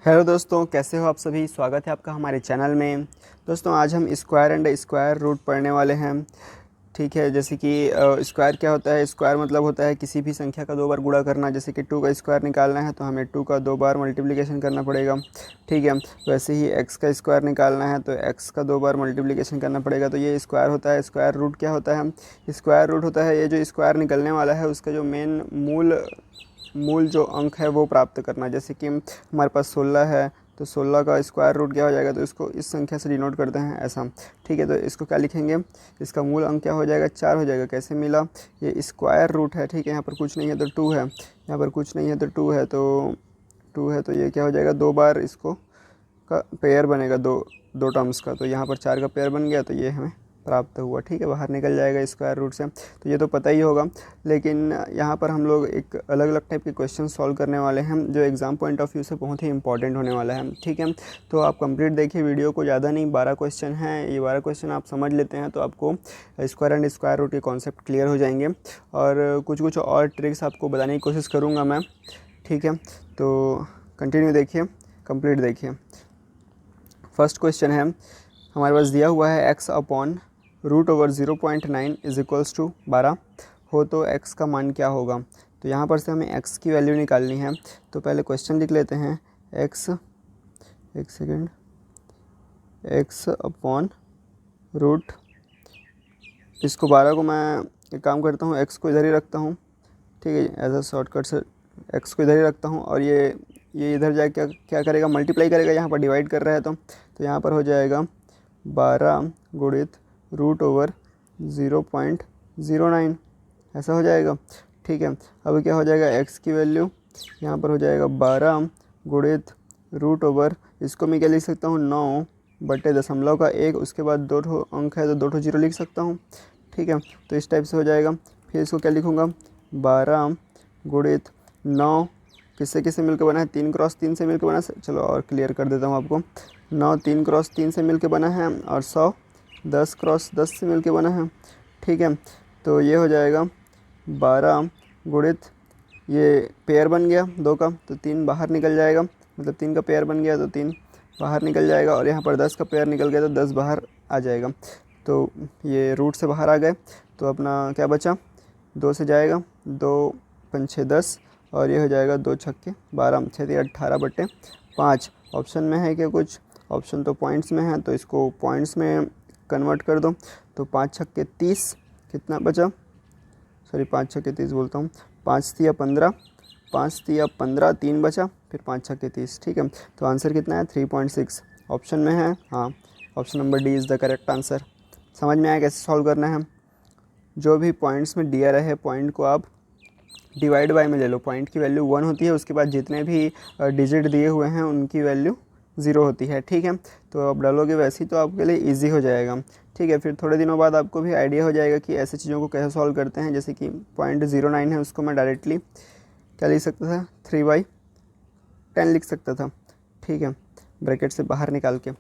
Hello दोस्तों, कैसे हो आप सभी। स्वागत है आपका हमारे चैनल में। दोस्तों आज हम स्क्वायर एंड स्क्वायर रूट पढ़ने वाले हैं। ठीक है, जैसे कि स्क्वायर क्या होता है। स्क्वायर मतलब होता है किसी भी संख्या का दो बार गुणा करना। जैसे कि 2 का स्क्वायर निकालना है तो हमें 2 का दो बार मल्टीप्लिकेशन करना पड़ेगा। ठीक है, वैसे ही एक्स का स्क्वायर निकालना है तो एक्स का दो बार मल्टीप्लिकेशन करना पड़ेगा। तो ये स्क्वायर होता है। स्क्वायर रूट क्या होता है। स्क्वायर रूट होता है ये जो स्क्वायर निकलने वाला है उसका जो मेन मूल जो अंक है वो प्राप्त करना। जैसे कि हमारे पास 16 है तो 16 का स्क्वायर रूट क्या हो जाएगा, तो इसको इस संख्या से डिनोट करते हैं ऐसा। ठीक है, तो इसको क्या लिखेंगे, इसका मूल अंक क्या हो जाएगा, 4 हो जाएगा। कैसे मिला, ये स्क्वायर रूट है। ठीक है, यहाँ पर कुछ नहीं है तो 2 है, यहाँ पर कुछ नहीं है तो 2 है, तो 2 है तो ये क्या हो जाएगा, दो बार इसको का पेयर बनेगा, दो दो टर्म्स का। तो यहाँ पर 4 का पेयर बन गया तो ये हमें प्राप्त हुआ। ठीक है, बाहर निकल जाएगा स्क्वायर रूट से। तो ये तो पता ही होगा, लेकिन यहाँ पर हम लोग एक अलग अलग टाइप के क्वेश्चन सॉल्व करने वाले हैं जो एग्ज़ाम पॉइंट ऑफ व्यू से बहुत ही इंपॉर्टेंट होने वाला है। ठीक है, तो आप कंप्लीट देखिए वीडियो को, ज़्यादा नहीं, 12 क्वेश्चन हैं। ये 12 क्वेश्चन आप समझ लेते हैं तो आपको स्क्वायर एंड स्क्वायर रूट के कॉन्सेप्ट क्लियर हो जाएंगे। और कुछ कुछ और ट्रिक्स आपको बताने की कोशिश करूँगा मैं। ठीक है, तो कंटिन्यू देखिए, कंप्लीट देखिए। फर्स्ट क्वेश्चन है, हमारे पास दिया हुआ है x upon root over 0.9 is equals to 12 हो तो x का मान क्या होगा। तो यहाँ पर से हमें x की वैल्यू निकालनी है। तो पहले क्वेश्चन लिख लेते हैं, x, एक सेकेंड, x अपॉन रूट, इसको 12 को मैं एक काम करता हूँ, x को इधर ही रखता हूँ। ठीक है, एज अ शॉर्टकट से x को इधर ही रखता हूँ और ये इधर जाके क्या क्या करेगा, मल्टीप्लाई करेगा। यहाँ पर डिवाइड कर रहा है तो यहाँ पर हो जाएगा 12 गुणित रूट ओवर 0.09, ऐसा हो जाएगा। ठीक है, अब क्या हो जाएगा, x की वैल्यू यहाँ पर हो जाएगा 12 गुणित रूट ओवर, इसको मैं क्या लिख सकता हूँ, 9 बटे दशमलव का 1, उसके बाद दो ठो अंक है तो दो ठो जीरो लिख सकता हूँ। ठीक है, तो इस टाइप से हो जाएगा। फिर इसको क्या लिखूँगा, 12 गुणित 9 किससे किससे मिलकर बना है, 3 क्रॉस 3 से मिलकर बना है। चलो और क्लियर कर देता हूँ आपको, 9 3 क्रॉस 3 से मिलकर बना है और 100 10 क्रॉस 10 से मिलकर बना है। ठीक है, तो ये हो जाएगा 12 गुणित, ये पेयर बन गया 2 का तो 3 बाहर निकल जाएगा, मतलब 3 का पेयर बन गया तो 3 बाहर निकल जाएगा। और यहाँ पर 10 का पेयर निकल गया तो 10 बाहर आ जाएगा। तो ये रूट से बाहर आ गए तो अपना क्या बचा, 2 से जाएगा, 2 5 6 10 और ये हो जाएगा 2 छक्के 12 6 18 बटे 5। ऑप्शन में है कि कुछ ऑप्शन तो पॉइंट्स में है तो इसको पॉइंट्स में कन्वर्ट कर दो। तो 5 छक्के 30 कितना बचा, सॉरी 5 छक्के 30 बोलता हूँ, 5 तिया 15, 5 तिया 15, 3 बचा, फिर 5 छक्के 30। ठीक है, तो आंसर कितना है, 3.6 ऑप्शन में है। हाँ, option number D is the correct answer. समझ में आया कैसे सॉल्व करना है। जो भी पॉइंट्स में दिया रहे पॉइंट को आप डिवाइड बाय में ले लो। पॉइंट की वैल्यू 1 होती है, उसके बाद जितने भी डिजिट दिए हुए हैं उनकी वैल्यू 0 होती है। ठीक है, तो आप डालोगे वैसे ही तो आपके लिए ईजी हो जाएगा। ठीक है, फिर थोड़े दिनों बाद आपको भी आइडिया हो जाएगा कि ऐसे चीज़ों को कैसे सॉल्व करते हैं। जैसे कि 0.09 है, उसको मैं डायरेक्टली क्या लिख सकता था, 3/10 लिख सकता था। ठीक है, ब्रैकेट से बाहर निकाल के।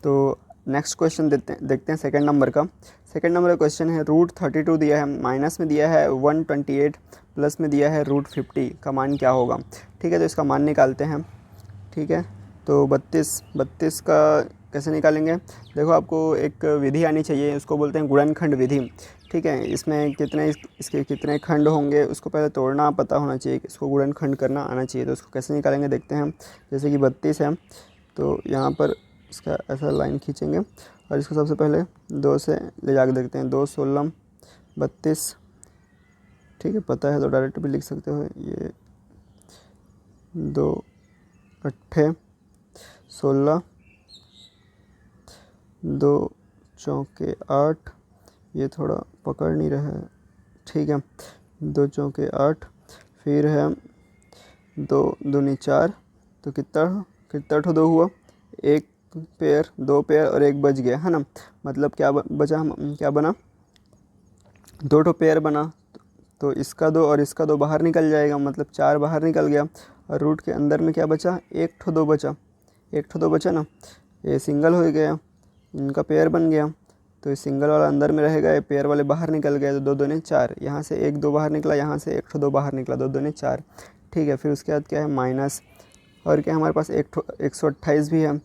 तो नेक्स्ट क्वेश्चन देखते हैं सेकंड नंबर का। सेकंड नंबर का क्वेश्चन है, रूट 32 दिया है, माइनस में दिया है 128, प्लस में दिया है रूट 50 का मान क्या होगा। ठीक है, तो इसका मान निकालते हैं। ठीक है, तो 32 का कैसे निकालेंगे, देखो आपको एक विधि आनी चाहिए, उसको बोलते हैं गुणनखंड विधि। ठीक है, इसमें इसके कितने खंड होंगे उसको पहले तोड़ना पता होना चाहिए, इसको गुणनखंड करना आना चाहिए। तो उसको कैसे निकालेंगे देखते हैं। जैसे कि 32 है तो यहाँ पर इसका ऐसा लाइन खींचेंगे और इसको सबसे पहले 2 से ले जाकर देखते हैं, 2 16 32। ठीक है, पता है तो डायरेक्ट भी लिख सकते हो, ये 2 8 16, 2 चौके 8, ये थोड़ा पकड़ नहीं रहा है। ठीक है, 2 चौके 8, फिर है 2 दूनी 4, तो कितना ठो 2 हुआ, एक पेयर 2 पेयर और एक बच गया है ना। मतलब क्या बचा, हम क्या बना, 2 ठो पेयर बना तो इसका 2 और इसका 2 बाहर निकल जाएगा, मतलब 4 बाहर निकल गया। और रूट के अंदर में क्या बचा, एक ठो 2 बचा, एक ठो 2 बचा ना, ये सिंगल हो गया, इनका पेयर बन गया। तो ये सिंगल वाला अंदर में रहेगा, ये पेयर वाले बाहर निकल गए तो 2 दूने 4, यहाँ से 1 2 बाहर निकला, यहाँ से 1 ठो 2 बाहर निकला, 2 दूने 4। ठीक है, फिर उसके बाद क्या है, माइनस और क्या हमारे पास 128 भी है,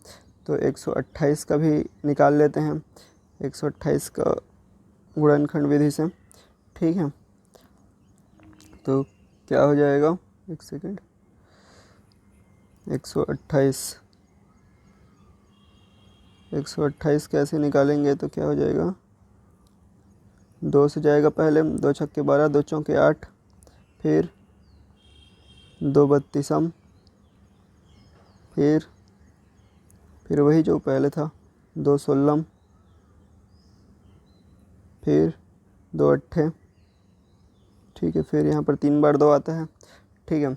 तो 128 का भी निकाल लेते हैं, 128 का गुणनखंड विधि से। ठीक है, तो क्या हो जाएगा, एक सेकेंड, 128 कैसे निकालेंगे, तो क्या हो जाएगा, 2 से जाएगा पहले, 2 छक्के 12, 2 चौके 8, फिर 2 बत्तीसम, फिर वही जो पहले था 2 सोलम, फिर 2 अट्ठे। ठीक है, फिर यहाँ पर 3 बार 2 आता है। ठीक है,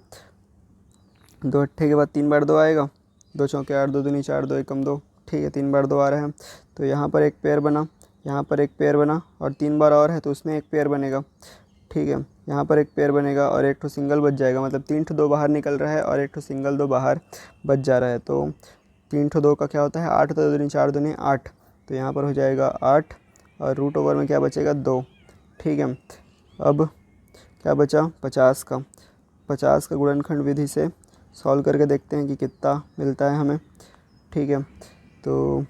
2 अट्ठे के बाद 3 बार 2 आएगा, 2 चौके 8, 2 दूनी 4, 2 एकम 2। ठीक है, 3 बार 2 आ रहा है, तो यहाँ पर एक पेयर बना, यहाँ पर एक पेयर बना, और 3 बार और है तो उसमें एक पेयर बनेगा। ठीक है, यहाँ पर एक पेयर बनेगा और एक ठो सिंगल बच जाएगा, मतलब 3 ठो 2 बाहर निकल रहा है और एक ठो सिंगल 2 बाहर बच जा रहा है। तो 3 ठो 2 का क्या होता है 8, तो 2 दूनी 4, दूनी 8, तो यहाँ पर हो जाएगा 8, और रूट ओवर में क्या बचेगा 2। ठीक है, अब क्या बचा 50 का, 50 का गुणनखंड विधि से सॉल्व करके देखते हैं कि कितना मिलता है हमें। ठीक है, तो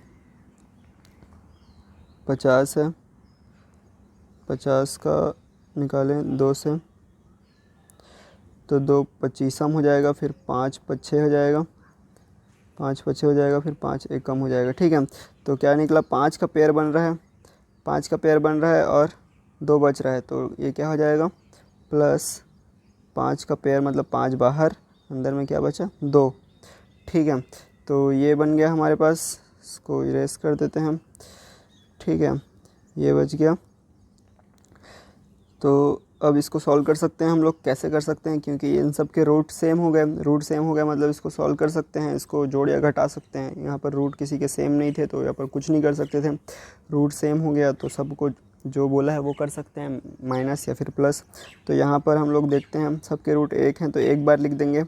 50 है, 50 का निकालें 2 से, तो 2 पच्चीसम हो जाएगा, फिर 5 पच्छे हो जाएगा, 5 पच्छे हो जाएगा, फिर 5 एकम हो जाएगा। ठीक है, तो क्या निकला 5 का पेयर बन रहा है, 5 का पेयर बन रहा है और 2 बच रहा है, तो ये क्या हो जाएगा प्लस 5 का पेयर, मतलब 5 बाहर, अंदर में क्या बचा 2। ठीक है, तो ये बन गया हमारे पास, इसको इरेज कर देते हैं हम। ठीक है, ये बच गया। तो अब इसको सॉल्व कर सकते हैं हम लोग, कैसे कर सकते हैं, क्योंकि इन सब के रूट सेम हो गए, रूट सेम हो गए मतलब इसको सॉल्व कर सकते हैं, इसको जोड़ या घटा सकते हैं। यहाँ पर रूट किसी के सेम नहीं थे तो यहाँ पर कुछ नहीं कर सकते थे, रूट सेम हो गया तो सबको जो बोला है वो कर सकते हैं, माइनस या फिर प्लस। तो यहाँ पर हम लोग देखते हैं सबके रूट 1 हैं तो एक बार लिख देंगे।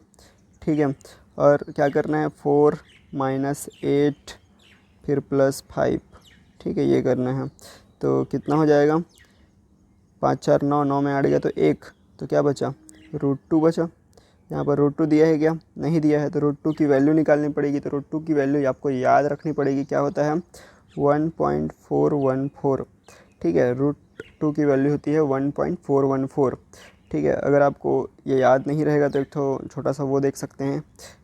ठीक है, और क्या करना है 4 माइनस 8 फिर प्लस 5। ठीक है, ये करना है, तो कितना हो जाएगा 5 4 9, 9 में 8 गया तो 1, तो क्या बचा रूट 2 बचा। यहाँ पर रूट 2 दिया है क्या, नहीं दिया है, तो रूट 2 की वैल्यू निकालनी पड़ेगी। तो रूट 2 की वैल्यू आपको याद रखनी पड़ेगी, क्या होता है 1.414। ठीक है, रूट 2 की वैल्यू होती है 1.414। ठीक है, अगर आपको ये याद नहीं रहेगा तो एक तो छोटा सा वो देख सकते हैं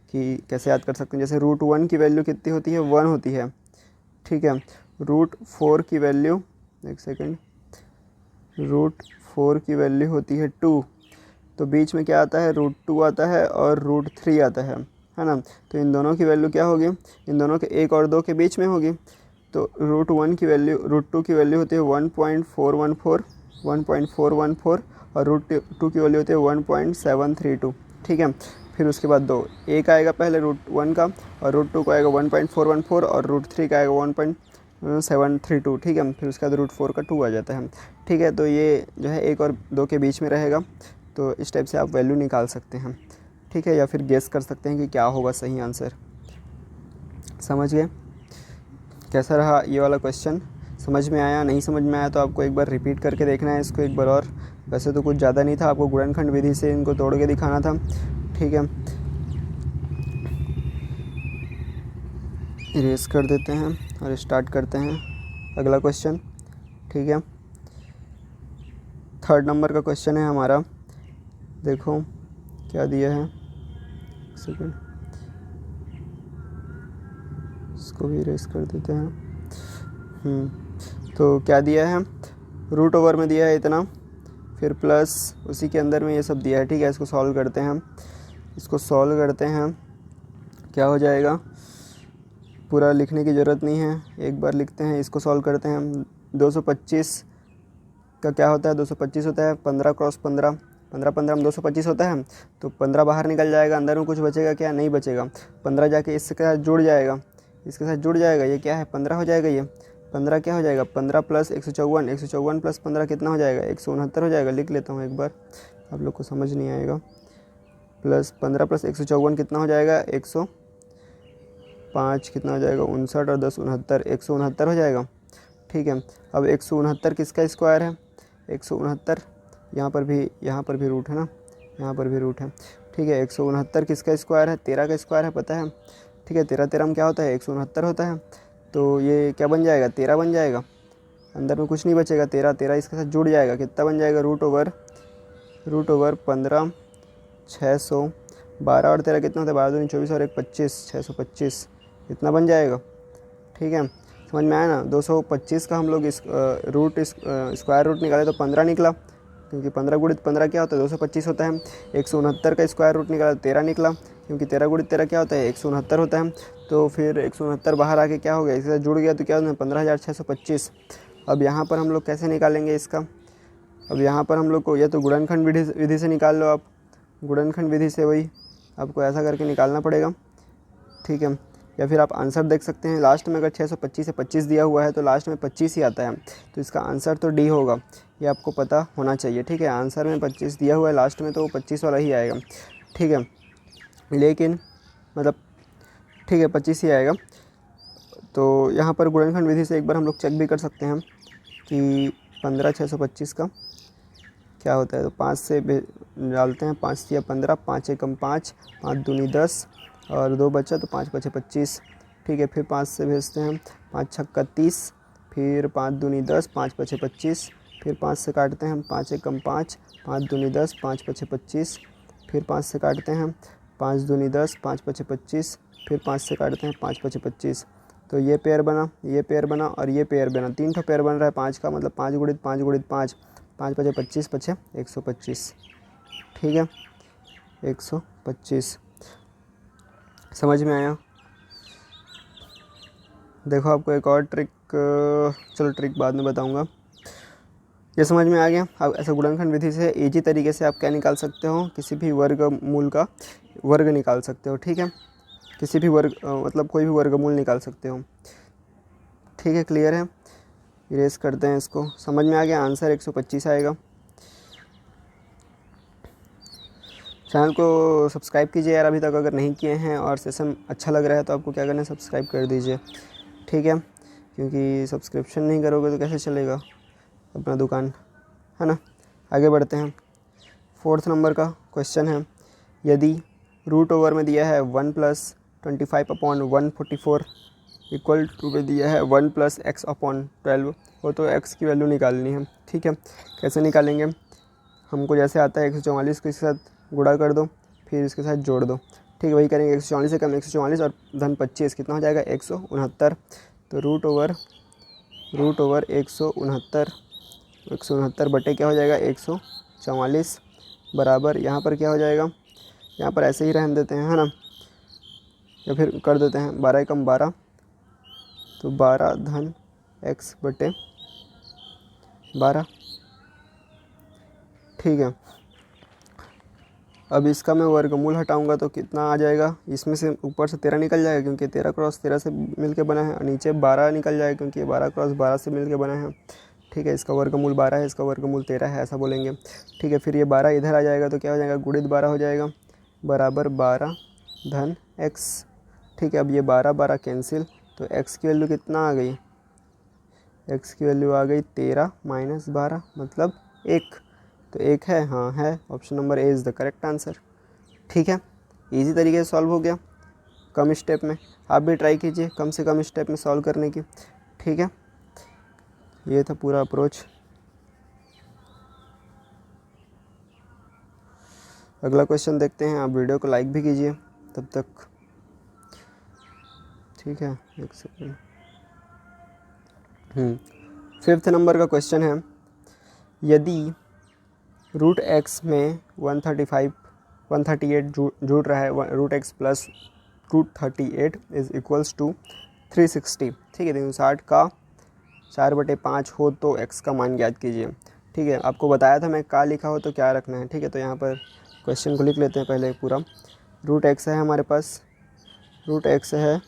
कि कैसे याद कर सकते हैं। जैसे रूट 1 की वैल्यू कितनी होती है 1 होती है। ठीक है, रूट 4 की वैल्यू, एक सेकेंड, रूट 4 की वैल्यू होती है 2, तो बीच में क्या आता है रूट 2 आता है और रूट 3 आता है ना। तो इन दोनों की वैल्यू क्या होगी, इन दोनों के 1 और 2 के बीच में होगी। तो रूट 1 की वैल्यू, रूट 2 की वैल्यू होती है 1.414 और रूट 2 की वैल्यू होती है 1.732। ठीक है, फिर उसके बाद 2 एक आएगा पहले रूट 1 का, और रूट 2 का आएगा 1.414 और रूट 3 का आएगा 1.732। ठीक है, फिर उसके बाद रूट 4 का 2 आ जाता है। ठीक है, तो ये जो है 1 और 2 के बीच में रहेगा, तो इस टाइप से आप वैल्यू निकाल सकते हैं। ठीक है, या फिर गेस कर सकते हैं कि क्या होगा सही आंसर। समझ गए कैसा रहा ये वाला क्वेश्चन, समझ में आया, नहीं समझ में आया तो आपको एक बार रिपीट करके देखना है इसको एक बार और। वैसे तो कुछ ज़्यादा नहीं था, आपको गुणनखंड विधि से इनको तोड़ के दिखाना था। ठीक है, इरेज कर देते हैं और स्टार्ट करते हैं अगला क्वेश्चन। ठीक है, 3rd नंबर का क्वेश्चन है हमारा, देखो क्या दिया है, सेकेंड, इसको भी इरेज कर देते हैं। तो क्या दिया है, रूट ओवर में दिया है इतना, फिर प्लस उसी के अंदर में ये सब दिया है। ठीक है, इसको सॉल्व करते हैं हम, इसको सॉल्व करते हैं, क्या हो जाएगा, पूरा लिखने की ज़रूरत नहीं है, एक बार लिखते हैं, इसको सॉल्व करते हैं हम। 225 का क्या होता है 225 होता है 15 क्रॉस 15, 15 15 में 225 होता है, तो 15 बाहर निकल जाएगा, अंदर में कुछ बचेगा क्या, नहीं बचेगा। 15 जाके इसके साथ जुड़ जाएगा, इसके साथ जुड़ जाएगा, ये क्या है 15 हो जाएगा, ये 15 क्या हो जाएगा 15 प्लस 154, 154 प्लस 15 कितना हो जाएगा 169 हो जाएगा। लिख लेता हूँ एक बार, आप लोग को समझ नहीं आएगा, प्लस 15 प्लस 154 कितना हो जाएगा 105, कितना हो जाएगा 59 और 10 69, 169 हो जाएगा। ठीक है, अब 169 किसका स्क्वायर है 169, यहाँ पर भी रूट है ना, यहाँ पर भी रूट है, ठीक है। 169 किसका स्क्वायर है, 13 का स्क्वायर है, पता है। ठीक है, 13 13 में क्या होता है, 169 होता है। तो ये क्या बन जाएगा, 13 बन जाएगा, अंदर में कुछ नहीं बचेगा, 13 13 इसके साथ जुड़ जाएगा, कितना बन जाएगा, रूट ओवर 15, 612 और 13 कितना होता है, 12 दूनी 24 और 1 25, 625 इतना बन जाएगा। ठीक है, समझ में आया ना। 225 का हम लोग स्क्वायर रूट निकाले तो 15 निकला, क्योंकि 15 गुणित 15 क्या होता है, 225 होता है। 169 का स्क्वायर रूट निकाला तो 13 निकला, क्योंकि 13 गुणित 13 क्या होता है, 169 होता है। तो फिर 169 बाहर आके क्या हो गया, इसके साथ जुड़ गया तो क्या होता है, 15,625। अब यहाँ पर हम लोग कैसे निकालेंगे इसका, अब यहाँ पर हम लोग को या तो गुणनखंड विधि से निकाल लो आप, गुणनखंड विधि से वही आपको ऐसा करके निकालना पड़ेगा। ठीक है, या फिर आप आंसर देख सकते हैं, लास्ट में अगर 625 से 25 दिया हुआ है तो लास्ट में 25 ही आता है, तो इसका आंसर तो डी होगा, ये आपको पता होना चाहिए। ठीक है, आंसर में 25 दिया हुआ है लास्ट में, तो वो 25 वाला ही आएगा। ठीक है, लेकिन मतलब ठीक है 25 ही आएगा। तो यहाँ पर गुणनखंड विधि से एक बार हम लोग चेक भी कर सकते हैं कि 15,625 का क्या होता है। तो 5 से डालते हैं, 5 या 15, 5 एकम 5, 5 दूनी 10 और 2 बचा तो 5 5 25। ठीक है, फिर 5 से भेजते हैं, 5 छक्का 30, फिर 5 दूनी 10, 5 5 25, फिर 5 से काटते हैं, 5 एकम 5, 5 दूनी 10, 5 5 25, फिर 5 से काटते हैं, 5 दूनी 10, 5 5 25, फिर 5 से काटते हैं, 5 5 25। तो ये पेयर बना, ये पेयर बना और ये पेयर बना, 3 ठो पेयर बन रहा है 5 का, मतलब 5 गुणित 5 गुणित 5, 5 5 25 5 125। ठीक है, 125 समझ में आया। देखो आपको एक और ट्रिक, चलो ट्रिक बाद में बताऊंगा। ये समझ में आ गया। अब ऐसा गुणनखंड विधि से इजी तरीके से आप क्या निकाल सकते हो, किसी भी वर्गमूल का वर्ग निकाल सकते हो। ठीक है, किसी भी वर्ग मतलब कोई भी वर्गमूल निकाल सकते हो। ठीक है, क्लियर है। इरेज करते हैं इसको, समझ में आ गया, आंसर 125 आएगा। चैनल को सब्सक्राइब कीजिए यार अभी तक अगर नहीं किए हैं, और सेशन अच्छा लग रहा है तो आपको क्या करना है, सब्सक्राइब कर दीजिए। ठीक है, क्योंकि सब्सक्रिप्शन नहीं करोगे तो कैसे चलेगा अपना दुकान, है ना। आगे बढ़ते हैं। 4th नंबर का क्वेश्चन है, यदि रूट ओवर में दिया है 1 + 25/144 इक्वल टू में दिया है 1 + x/12 हो, तो x की वैल्यू निकालनी है। ठीक है, कैसे निकालेंगे, हमको जैसे आता है 144 को इसके साथ गुणा कर दो, फिर इसके साथ जोड़ दो। ठीक है, वही करेंगे, 144 से कम 144 और धन 25 कितना हो जाएगा, 169। तो रूट ओवर 169 बटे क्या हो जाएगा, 144 बराबर, यहाँ पर क्या हो जाएगा, यहाँ पर ऐसे ही रहने देते हैं, है ना, या फिर कर देते हैं 12 एकम 12, तो 12 धन x बटे 12। ठीक है, अब इसका मैं वर्गमूल हटाऊंगा तो कितना आ जाएगा, इसमें से ऊपर से 13 निकल जाएगा क्योंकि 13 क्रॉस 13 से मिलके बना है, और नीचे 12 निकल जाएगा क्योंकि 12 क्रॉस 12 से मिलके बना है। ठीक है, इसका वर्गमूल 12 है, इसका वर्गमूल 13 है, ऐसा बोलेंगे। ठीक है, फिर ये 12 इधर आ जाएगा तो क्या हो जाएगा, गुणित 12 हो जाएगा, बराबर 12 धन x। ठीक है, अब ये 12 12 कैंसिल, तो x की वैल्यू कितना आ गई, x की वैल्यू आ गई 13 - 12 मतलब 1। तो 1 है, हाँ है, option number A is the correct answer. ठीक है, इजी तरीके से सॉल्व हो गया, कम स्टेप में। आप भी ट्राई कीजिए कम से कम स्टेप में सॉल्व करने की। ठीक है, ये था पूरा अप्रोच। अगला क्वेश्चन देखते हैं, आप वीडियो को लाइक भी कीजिए तब तक। ठीक है, एक सेकेंड। 5th नंबर का क्वेश्चन है, यदि रूट एक्स में 138 जुड़ रहा है, root x plus root 38 is equals to 360। ठीक है, 360 का 4/5 हो तो x का मान ज्ञात कीजिए। ठीक है, आपको बताया था मैं का लिखा हो तो क्या रखना है। ठीक है, तो यहाँ पर क्वेश्चन को लिख लेते हैं पहले पूरा। रूट एक्स है हमारे पास, रूट एक्स है,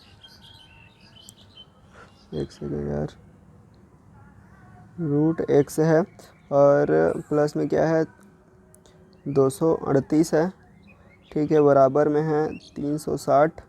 एक सेकेंड यार, रूट एक्स है और प्लस में क्या है 238 है। ठीक है, बराबर में है 360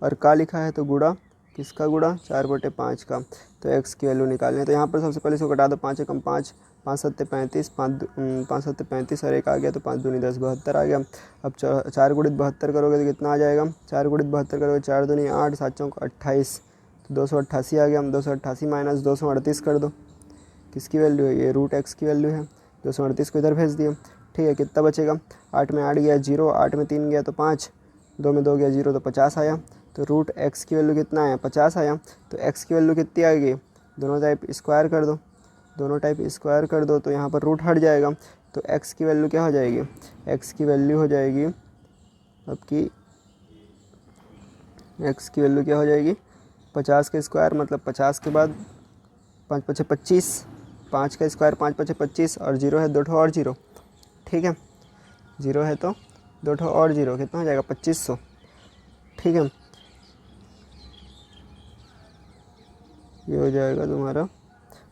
और का लिखा है तो गुणा, किसका गुणा, 4/5 का। तो x की वैल्यू निकालनी है, तो यहाँ पर सबसे पहले इसको घटा दो, 5 एकम 5, 5 7 35, 5 7 35 और 1 आ गया तो 5 दूनी 10, 72 आ गया। अब 4 गुणित 72 करोगे तो कितना आ जाएगा, 4 गुणित 72 करोगे 4 दूनी 8, 7 चौक 28, तो 288 आ गया। 288 माइनस 238 कर दो, किसकी वैल्यू है, ये रूट एक्स की वैल्यू है। 238 को इधर भेज दिया, ठीक है। कितना बचेगा, 8 में 8 गया 0, 8 में 3 गया तो 5, 2 में 2 गया 0 तो 50 आया। तो रूट एक्स की वैल्यू कितना आया, 50 आया। तो एक्स की वैल्यू कितनी आएगी, दोनों टाइप स्क्वायर कर दो, दोनों टाइप स्क्वायर कर दो तो यहाँ पर रूट हट जाएगा। तो एक्स की वैल्यू क्या हो जाएगी, एक्स की वैल्यू हो जाएगी आपकी, एक्स की वैल्यू क्या हो जाएगी, 50 का स्क्वायर मतलब 50 के बाद 5 5 25, 5 का स्क्वायर 5 5 25 और 0 है 2 ठो और 0, ठीक है। 0 है तो 2 ठो और 0, कितना हो जाएगा 2500, ठीक है। ये हो जाएगा तुम्हारा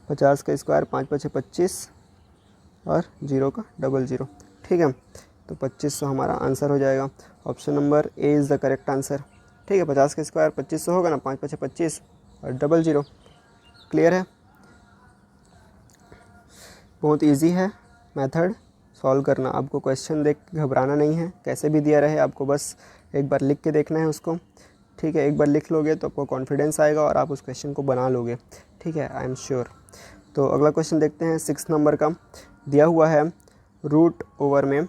50 का स्क्वायर 5 5 25 और 0 का डबल 0, ठीक है। तो 2500 हमारा आंसर हो जाएगा। Option number A is the correct answer, ठीक है। 50 का स्क्वायर 2500 होगा ना, 5 5 25 और डबल 0। क्लियर है, बहुत इजी है मेथड सॉल्व करना। आपको क्वेश्चन देख घबराना नहीं है, कैसे भी दिया रहे आपको बस एक बार लिख के देखना है उसको, ठीक है। एक बार लिख लोगे तो आपको कॉन्फिडेंस आएगा और आप उस क्वेश्चन को बना लोगे, ठीक है, आई एम श्योर। तो अगला क्वेश्चन देखते हैं 6 नंबर का। दिया हुआ है रूट ओवर में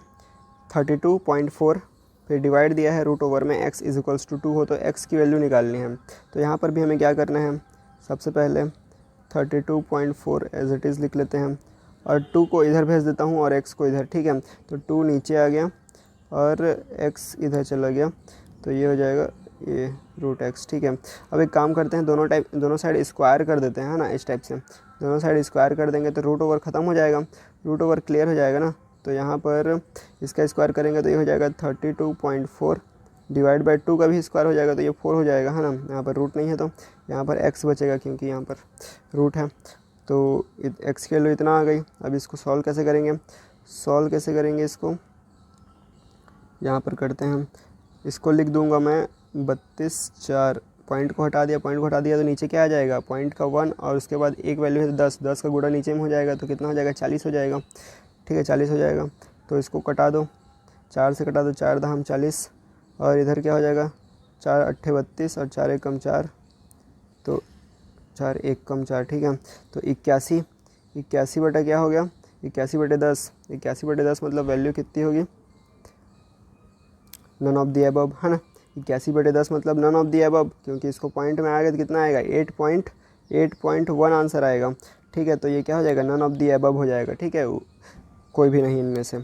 32.4, फिर डिवाइड दिया है रूट ओवर में x इज इक्वल्स टू 2 हो तो x की वैल्यू निकालनी है। तो यहाँ पर भी हमें क्या करना है, सबसे पहले 32.4 एज इट इज़ लिख लेते हैं और 2 को इधर भेज देता हूँ और x को इधर, ठीक है। तो 2 नीचे आ गया और x इधर चला गया, तो ये हो जाएगा ये रूट एक्स, ठीक है। अब एक काम करते हैं, दोनों साइड स्क्वायर कर देते हैं, है ना, इस टाइप से दोनों साइड स्क्वायर कर देंगे तो रूट ओवर ख़त्म हो जाएगा, रूट ओवर क्लियर हो जाएगा ना। तो यहाँ पर इसका स्क्वायर करेंगे तो ये हो जाएगा 32.4 डिवाइड बाई 2 का भी स्क्वायर हो जाएगा तो ये 4 हो जाएगा, है ना। यहाँ पर रूट नहीं है तो यहाँ पर x बचेगा क्योंकि यहाँ पर रूट है, तो x की वैल्यू इतना आ गई। अब इसको सॉल्व कैसे करेंगे, सॉल्व कैसे करेंगे इसको, यहाँ पर करते हैं, इसको लिख दूंगा मैं 32/4, पॉइंट को हटा दिया, पॉइंट को हटा दिया तो नीचे क्या आ जाएगा, पॉइंट का 1 और उसके बाद एक वैल्यू है 10, 10 का गुणा नीचे में हो जाएगा तो कितना हो जाएगा 40 हो जाएगा, ठीक है, 40 हो जाएगा। तो इसको कटा दो, 4 से कटा दो, 4 दाम 40 और इधर क्या हो जाएगा 4 8 32 और 4 1 कम 4, तो 4 1 कम 4, ठीक है। तो 81, 81 बटा क्या हो गया 81 बटे 10, 81 बटे 10 मतलब वैल्यू कितनी होगी, नन ऑफ दी अबव, है ना। 81 बटे 10 मतलब नन ऑफ दी अबव, क्योंकि इसको पॉइंट में आएगा तो कितना आएगा 8.1 आंसर आएगा, ठीक है। तो ये क्या हो जाएगा नन ऑफ दी अबव हो जाएगा, ठीक है, कोई भी नहीं इनमें से।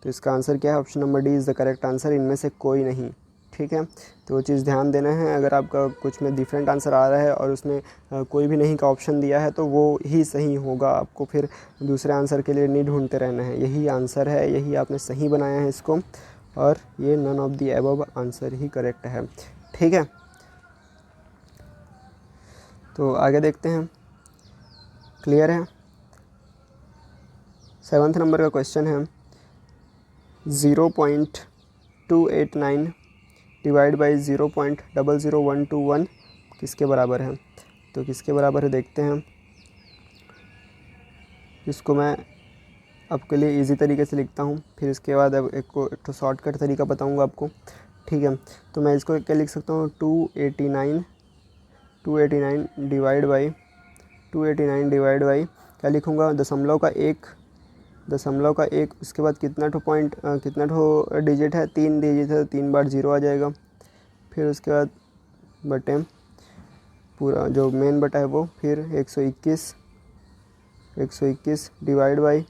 तो इसका आंसर क्या है, option number D is the correct answer, इनमें से कोई नहीं, ठीक है। तो वो चीज़ ध्यान देना है, अगर आपका कुछ में डिफरेंट आंसर आ रहा है और उसमें कोई भी नहीं का ऑप्शन दिया है तो वो ही सही होगा, आपको फिर दूसरे आंसर के लिए नहीं ढूंढते रहना है, यही आंसर है, यही आपने सही बनाया है इसको, और ये none of the above answer ही करेक्ट है, ठीक है। तो आगे देखते हैं, क्लियर है। 7th नंबर का क्वेश्चन है 0.289 डिवाइड बाई 0.00121 किसके बराबर है, तो किसके बराबर है देखते हैं। इसको मैं आपके लिए इजी तरीके से लिखता हूँ, फिर इसके बाद अब एक तो शॉर्टकट तरीका बताऊँगा आपको, ठीक है। तो मैं इसको क्या लिख सकता हूँ 289 डिवाइड बाई 289 डिवाइड बाई क्या लिखूँगा, दशमलव का एक उसके बाद कितना ठो डिजिट है, 3 डिजिट है, तो 3 बार 0 आ जाएगा, फिर उसके बाद बटे पूरा जो मेन बटा है वो, फिर 121 डिवाइड बाई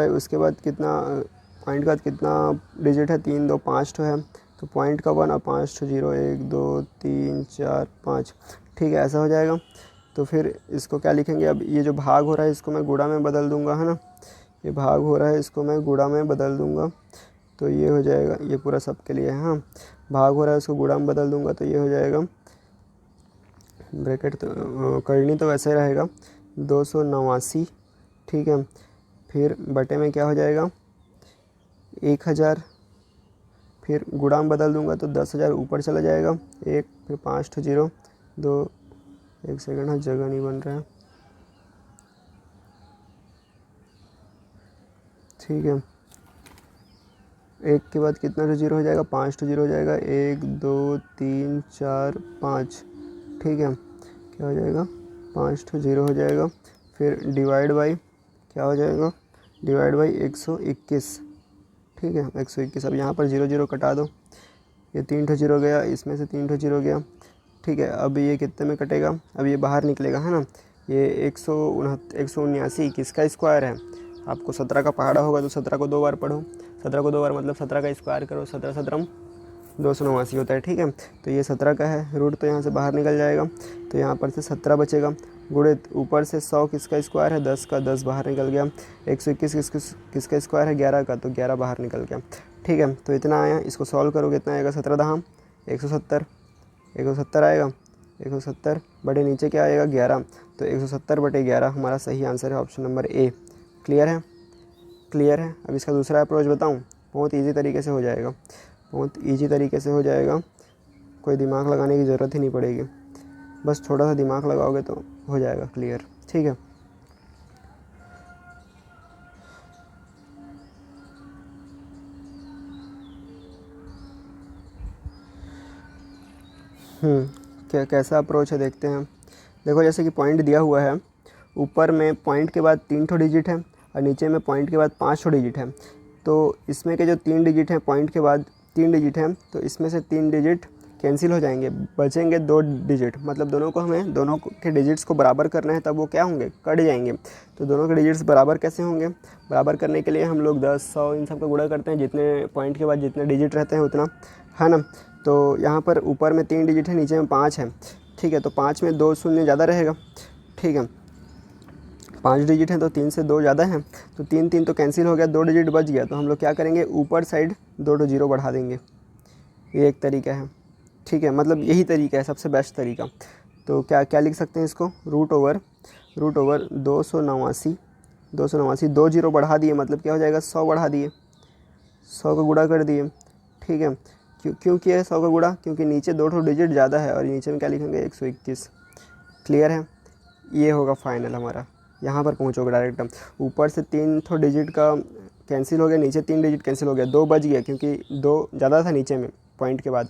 उसके बाद कितना पॉइंट का कितना डिजिट है, 3 2 5 ठो है, तो पॉइंट का 1 और 5 ठो 0 1 2 3 4 5, ठीक है, ऐसा हो जाएगा। तो फिर इसको क्या लिखेंगे, अब ये जो भाग हो रहा है इसको मैं गुणा में बदल दूंगा, है ना, ये भाग हो रहा है इसको मैं गुणा में बदल दूंगा, तो ये हो जाएगा, ये पूरा सबके लिए है, हाँ, भाग हो रहा है उसको गुणा में बदल दूंगा तो ये हो जाएगा, ब्रैकेट तो करनी तो वैसे रहेगा 289, ठीक है। फिर बटे में क्या हो जाएगा 1000, फिर गुणा में बदल दूंगा तो 10,000 ऊपर चला जाएगा, 1 फिर 5 ठो 0 2, 1 सेकंड, हाँ जगह नहीं बन रहा है, ठीक है, एक के बाद कितना टू जीरो हो जाएगा, 5 टू जीरो हो जाएगा, 1 2 3 4 5, ठीक है, क्या हो जाएगा 5 टू जीरो हो जाएगा। फिर डिवाइड बाई क्या हो जाएगा, डिवाइड बाई 121, ठीक है 121। अब यहाँ पर 0 0 कटा दो, ये 3 ठो जीरो गया, इसमें से 3 ठो जीरो गया, ठीक है। अब ये कितने में कटेगा, अब ये बाहर निकलेगा है ना, ये 179 किसका स्क्वायर है, आपको 17 का पहाड़ा होगा तो 17 को 2 बार पढ़ो, 17 को 2 बार मतलब 17 का स्क्वायर करो, 17 17 289 होता है, ठीक है। तो ये 17 का है, रूट तो यहाँ से बाहर निकल जाएगा, तो यहाँ पर से 17 बचेगा, गुणित ऊपर से 100 किसका स्क्वायर है, 10 का, 10 बाहर निकल गया, 121 किसका स्क्वायर है, 11 का, तो 11 बाहर निकल गया, ठीक है। तो इतना आया, इसको सॉल्व करोगे कितना आएगा, 17 दहाम 170 आएगा, 170 बटे नीचे क्या आएगा 11, तो 170 बटे 11 हमारा सही आंसर है, ऑप्शन नंबर ए। क्लियर है, क्लियर है। अब इसका दूसरा अप्रोच बताऊँ, बहुत ईजी तरीके से हो जाएगा, बहुत ईजी तरीके से हो जाएगा, कोई दिमाग लगाने की ज़रूरत ही नहीं पड़ेगी, बस थोड़ा सा दिमाग लगाओगे तो हो जाएगा क्लियर, ठीक है। क्या कैसा अप्रोच है देखते हैं। देखो जैसे कि पॉइंट दिया हुआ है, ऊपर में पॉइंट के बाद 3 ठो डिजिट है और नीचे में पॉइंट के बाद 5 ठो डिजिट है, तो इसमें के जो 3 डिजिट हैं, पॉइंट के बाद 3 डिजिट हैं, तो इसमें से 3 डिजिट कैंसिल हो जाएंगे, बचेंगे 2 डिजिट, मतलब हमें दोनों के डिजिट्स को बराबर करना है, तब वो क्या होंगे, कट जाएंगे। तो दोनों के डिजिट्स बराबर कैसे होंगे, बराबर करने के लिए हम लोग 10 100 इन सब का गुणा करते हैं, जितने पॉइंट के बाद जितने डिजिट रहते हैं उतना, है ना। तो यहाँ पर ऊपर में 3 डिजिट है, नीचे में 5 है, ठीक है, तो 5 में 2 शून्य ज़्यादा रहेगा, ठीक है, 5 डिजिट हैं तो 3 से 2 ज़्यादा हैं, तो 3 3 तो कैंसिल हो गया, 2 डिजिट बच गया, तो हम लोग क्या करेंगे, ऊपर साइड 2 2 जीरो बढ़ा देंगे, ये एक तरीका है, ठीक है, मतलब यही तरीका है सबसे बेस्ट तरीका। तो क्या क्या लिख सकते हैं इसको, रूट ओवर 289 2 जीरो बढ़ा दिए, मतलब क्या हो जाएगा 100 बढ़ा दिए, 100 का गुणा कर दिए, ठीक है। क्यों किया है 100 का गुणा, क्योंकि नीचे 2 ठो डिजिट ज़्यादा है और नीचे में क्या लिखेंगे 121। क्लियर है, ये होगा फाइनल हमारा, यहाँ पर पहुँचोगे डायरेक्ट हम। ऊपर से 3 ठो डिजिट का कैंसिल हो गया, नीचे 3 डिजिट कैंसिल हो गया, 2 बच गया क्योंकि 2 ज़्यादा था नीचे में पॉइंट के बाद,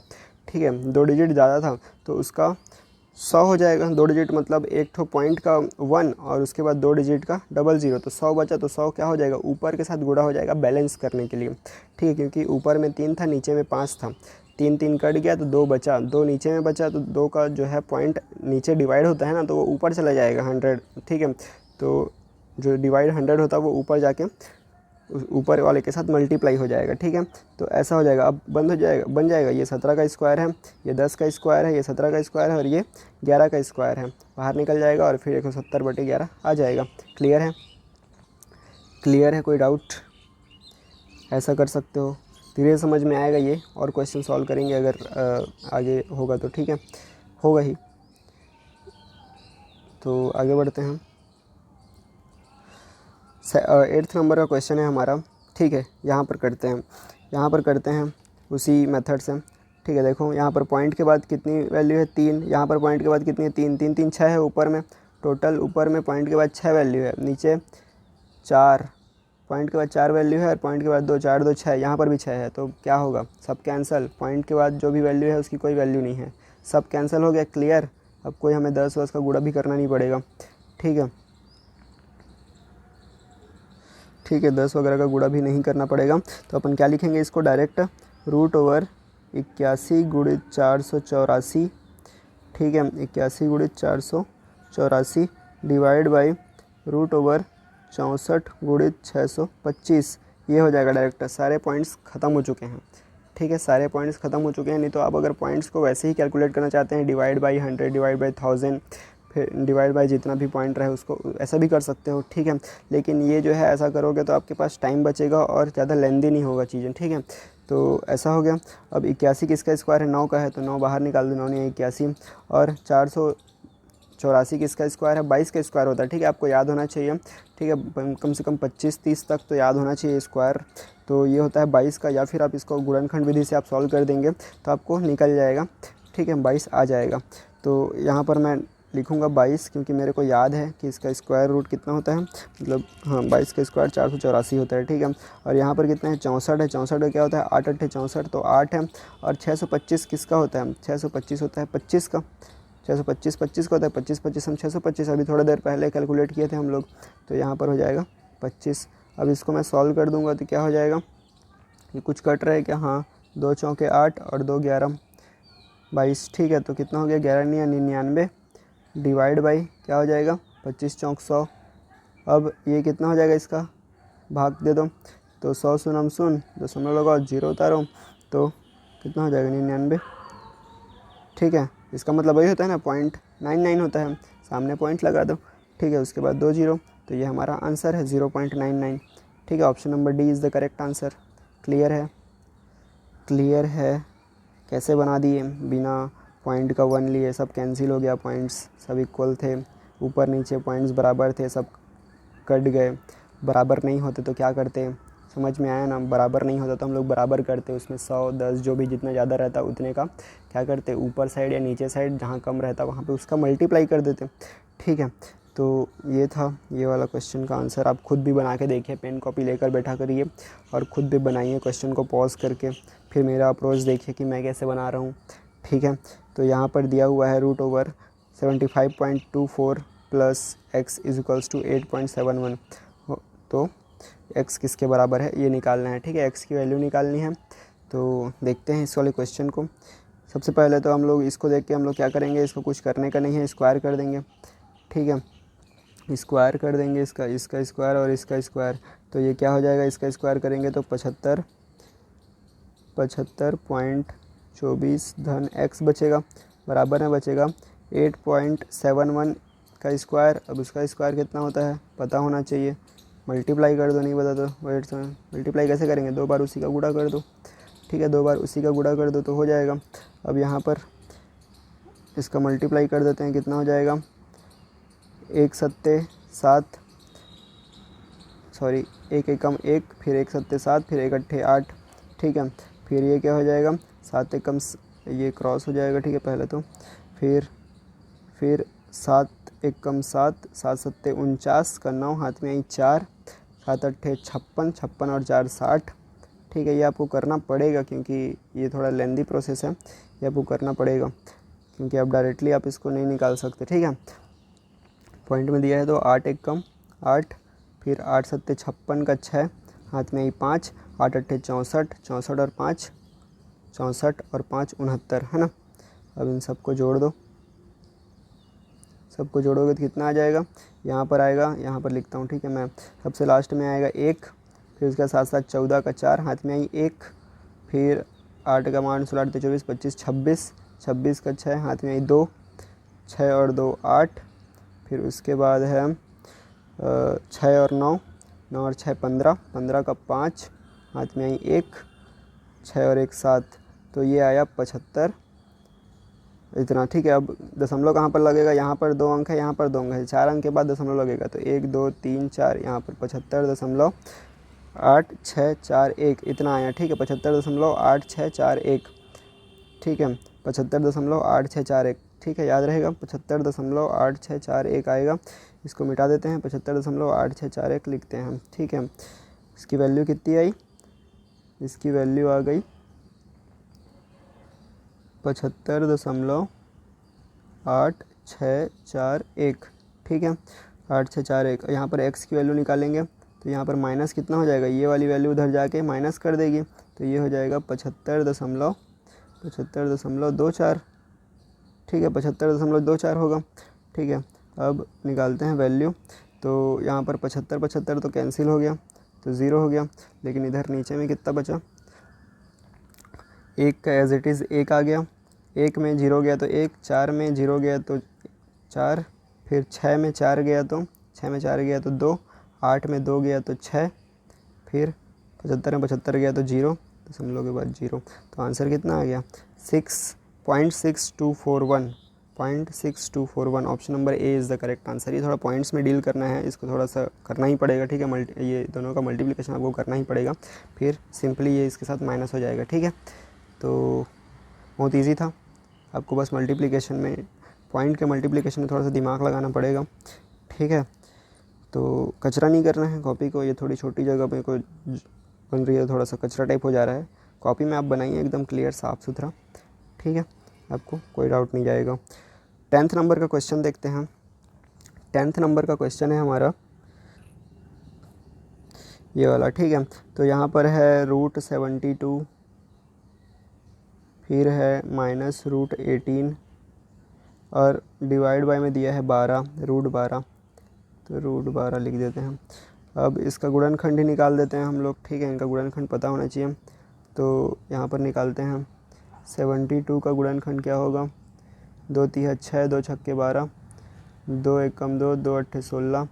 ठीक है, 2 डिजिट ज़्यादा था तो उसका 100 हो जाएगा, 2 डिजिट मतलब एक ठो पॉइंट का 1 और उसके बाद 2 डिजिट का 00, तो 100 बचा, तो 100 क्या हो जाएगा, ऊपर के साथ गुणा हो जाएगा बैलेंस करने के लिए, ठीक है, क्योंकि ऊपर में 3 था, नीचे में 5 था, 3 3 कट गया तो 2 बचा, 2 नीचे में बचा, तो 2 का जो है पॉइंट नीचे डिवाइड होता है ना, तो वो ऊपर चला जाएगा 100, ठीक है। तो जो डिवाइड 100 होता है वो ऊपर जाके ऊपर वाले के साथ मल्टीप्लाई हो जाएगा, ठीक है। तो ऐसा हो जाएगा, अब बन जाएगा, ये 17 का स्क्वायर है, ये 10 का स्क्वायर है, ये 17 का स्क्वायर है और ये 11 का स्क्वायर है, बाहर निकल जाएगा और फिर 170 बटे 11 आ जाएगा। क्लियर है, क्लियर है, कोई डाउट, ऐसा कर सकते हो, धीरे समझ में आएगा ये, और क्वेश्चन सॉल्व करेंगे अगर आगे होगा तो, ठीक है, होगा ही। तो आगे बढ़ते हैं, 8th नंबर का क्वेश्चन है हमारा, ठीक है, यहाँ पर करते हैं उसी मेथड से, ठीक है। देखो यहाँ पर पॉइंट के बाद कितनी वैल्यू है 3, यहाँ पर पॉइंट के बाद कितनी है 3 3 3 6 है ऊपर में, टोटल ऊपर में पॉइंट के बाद 6 वैल्यू है, नीचे 4, पॉइंट के बाद 4 वैल्यू है और पॉइंट के बाद 2 4 2 6, यहाँ पर भी 6 है, तो क्या होगा, सब कैंसिल, पॉइंट के बाद जो भी वैल्यू है उसकी कोई वैल्यू नहीं है, सब कैंसिल हो गया। क्लियर, अब कोई हमें 10 का गुणा भी करना नहीं पड़ेगा, ठीक है, ठीक है, 10 वगैरह का गुणा भी नहीं करना पड़ेगा। तो अपन क्या लिखेंगे इसको, डायरेक्ट रूट ओवर 81 गुणित 484, ठीक है, 81 गुणित 484 डिवाइड बाई रूट ओवर 64 गुणित 625, ये हो जाएगा डायरेक्ट। सारे पॉइंट्स ख़त्म हो चुके हैं, ठीक है, सारे पॉइंट्स ख़त्म हो चुके हैं। नहीं तो आप अगर पॉइंट्स को वैसे ही कैलकुलेट करना चाहते हैं, डिवाइड बाई 100 डिवाइड बाई 1000 फिर डिवाइड बाई जितना भी पॉइंट रहे उसको ऐसा भी कर सकते हो, ठीक है। लेकिन ये जो है ऐसा करोगे तो आपके पास टाइम बचेगा और ज़्यादा लेंदी नहीं होगा चीज़ें, ठीक है। तो ऐसा हो गया। अब 81 किसका स्क्वायर है, 9 का है, तो 9 बाहर निकाल दो, 9 ने 81, और 484 किसका स्क्वायर है, 22 का स्क्वायर होता है, ठीक है, आपको याद होना चाहिए, ठीक है, कम से कम 25-30 तक तो याद होना चाहिए स्क्वायर। तो ये होता है 22 का, या फिर आप इसको गुणनखंड विधि से आप सॉल्व कर देंगे तो आपको निकल जाएगा, ठीक है, 22 आ जाएगा। तो यहाँ पर मैं लिखूँगा 22, क्योंकि मेरे को याद है कि इसका स्क्वायर रूट कितना होता है, मतलब हाँ 22 का स्क्वायर 484 होता है, ठीक है। और यहाँ पर कितना है 64 है, 64 का क्या होता है 8 8 64, तो 8 है। और 625 किसका होता है, 625 होता है 25 का, 625 25 का होता है, 25 25 हम 625 अभी थोड़ी देर पहले कैलकुलेट किए थे हम लोग, तो यहाँ पर हो जाएगा 25। अब इसको मैं सॉल्व कर दूँगा तो क्या हो जाएगा, ये कुछ कट रहा है क्या, हाँ 2 चौके 8 और 2 11 22, ठीक है। तो कितना हो गया 11 99 डिवाइड बाई क्या हो जाएगा 25 चौक 100। अब ये कितना हो जाएगा, इसका भाग दे दो, तो 100 शून्य शून्य, दशमलव लगाओ, 0 उतारो, तो कितना हो जाएगा 99, ठीक है। इसका मतलब वही होता है ना 0.99 होता है, सामने पॉइंट लगा दो, ठीक है। उसके बाद 2 0, तो ये हमारा आंसर है 0.99, ठीक है। Option number D is the correct answer. Clear है, क्लियर है। कैसे बना दिए, बिना पॉइंट का 1 लिए, सब कैंसिल हो गया, पॉइंट्स सब इक्वल थे, ऊपर नीचे पॉइंट्स बराबर थे, सब कट गए। बराबर नहीं होते तो क्या करते, समझ में आया ना, बराबर नहीं होता तो हम लोग बराबर करते, उसमें 100 10 जो भी जितना ज़्यादा रहता उतने का क्या करते, ऊपर साइड या नीचे साइड जहाँ कम रहता वहाँ पे उसका मल्टीप्लाई कर देते, ठीक है। तो ये था ये वाला क्वेश्चन का आंसर। आप खुद भी बना के देखिए, पेन कॉपी लेकर बैठा करिए और ख़ुद भी बनाइए, क्वेश्चन को पॉज करके फिर मेरा अप्रोच देखिए कि मैं कैसे बना रहा हूँ, ठीक है। तो यहाँ पर दिया हुआ है √75.24 plus x is equals to 8.71, तो x किसके बराबर है ये निकालना है, ठीक है। x की वैल्यू निकालनी है। तो देखते हैं इस वाले क्वेश्चन को। सबसे पहले तो हम लोग इसको देख के हम लोग क्या करेंगे, इसको कुछ करने का नहीं है, स्क्वायर कर देंगे, ठीक है। स्क्वायर कर देंगे इसका स्क्वायर और इसका स्क्वायर, तो ये क्या हो जाएगा, इसका स्क्वायर करेंगे तो 75.24 धन x बचेगा, बराबर में बचेगा 8.71 का स्क्वायर। अब उसका स्क्वायर कितना होता है पता होना चाहिए, मल्टीप्लाई कर दो, नहीं पता तो वेट से मल्टीप्लाई कैसे करेंगे, 2 बार उसी का गुणा कर दो, ठीक है। 2 बार उसी का गुणा कर दो तो हो जाएगा। अब यहाँ पर इसका मल्टीप्लाई कर देते हैं, कितना हो जाएगा 1 सत्ते 7, सॉरी 1 एकम 1, फिर 1 सत्ते 7, फिर 1 अट्ठे 8, ठीक है। फिर ये क्या हो जाएगा 7 एकम, ये क्रॉस हो जाएगा, ठीक है पहले तो, फिर 7 एकम 7, 7 सत्ते 49 का 9 हाथ में आई 4, 7 अट्ठे 56, 56 और 4 60, ठीक है। ये आपको करना पड़ेगा क्योंकि ये थोड़ा लेंदी प्रोसेस है, ये आपको करना पड़ेगा क्योंकि आप डायरेक्टली आप इसको नहीं निकाल सकते, ठीक है। पॉइंट में दिया है तो 8 एकम 8, फिर 8 सत्ते 56 का 6, हाथ में आई 5, 8 अट्ठे 64, 64 और 5 64 और 5 69, है ना। अब इन सबको जोड़ दो, सबको जोड़ोगे तो कितना आ जाएगा, यहाँ पर आएगा, यहाँ पर लिखता हूँ, ठीक है मैं। सबसे लास्ट में आएगा 1, फिर उसका साथ साथ 14 का 4, हाथ में आई 1, फिर 8 का मान 16 8 24 25 26, 26 का 6, हाथ में आई 2, 6 और 2 8, फिर उसके बाद है 6 और 9, 9 और 6 15, 15 का 5, हाथ में आई 1, 6 और 1 7, तो ये आया 75 इतना, ठीक है। अब दशमलव कहाँ पर लगेगा, यहाँ पर 2 अंक है, यहाँ पर 2 अंक है, 4 अंक के बाद दशमलव लगेगा, तो 1 2 3 4, यहाँ पर 75.8641 इतना आया, ठीक है। 75.8641, ठीक है, 75.8641, ठीक है, याद रहेगा 75.8641 आएगा। इसको मिटा देते हैं, 75.8641 लिखते हैं, ठीक है। इसकी वैल्यू कितनी आई, इसकी वैल्यू आ गई 75.8641, ठीक है 8641। यहाँ पर x की वैल्यू निकालेंगे तो यहाँ पर माइनस कितना हो जाएगा, ये वाली वैल्यू उधर जाके माइनस कर देगी, तो ये हो जाएगा 75.24, ठीक है 75.24 होगा, ठीक है। अब निकालते हैं वैल्यू, तो यहाँ पर 75 तो कैंसिल हो गया, तो 0 हो गया, लेकिन इधर नीचे में कितना बचा, 1 का एज इट इज़ 1 आ गया, 1 में 0 गया तो 1, 4 में 0 गया तो 4, फिर 6 में 4 गया तो 2, 8 में 2 गया तो 6, फिर 75 में 75 गया तो 0, दशमलव के बाद 0, तो आंसर कितना आ गया 0.6241, option number A is the correct answer. ये थोड़ा पॉइंट्स में डील करना है, इसको थोड़ा सा करना ही पड़ेगा, ठीक है। ये दोनों का मल्टीप्लिकेशन आपको करना ही पड़ेगा, फिर सिंपली ये इसके साथ माइनस हो जाएगा, ठीक है। तो बहुत इजी था, आपको बस मल्टीप्लिकेशन में पॉइंट के मल्टीप्लिकेशन में थोड़ा सा दिमाग लगाना पड़ेगा, ठीक है। तो कचरा नहीं करना है कॉपी को, ये थोड़ी छोटी जगह पे कोई बन रही है, थोड़ा सा कचरा टाइप हो जा रहा है। कॉपी में आप बनाइए एकदम क्लियर साफ़ सुथरा, ठीक है, आपको कोई डाउट नहीं जाएगा। 10th नंबर का क्वेश्चन देखते हैं। 10th नंबर का क्वेश्चन है हमारा ये वाला, ठीक है। तो यहाँ पर है √72, फिर है -√18 और डिवाइड बाय में दिया है 12, √12, तो √12 लिख देते हैं। अब इसका गुणनखंड ही निकाल देते हैं हम लोग, ठीक है, इनका गुणनखंड पता होना चाहिए। तो यहाँ पर निकालते हैं। 72 का गुणनखंड क्या होगा, 2 तिया 6, 2 छक्के 12, 2 एकम 2, 2 अट्ठे 16,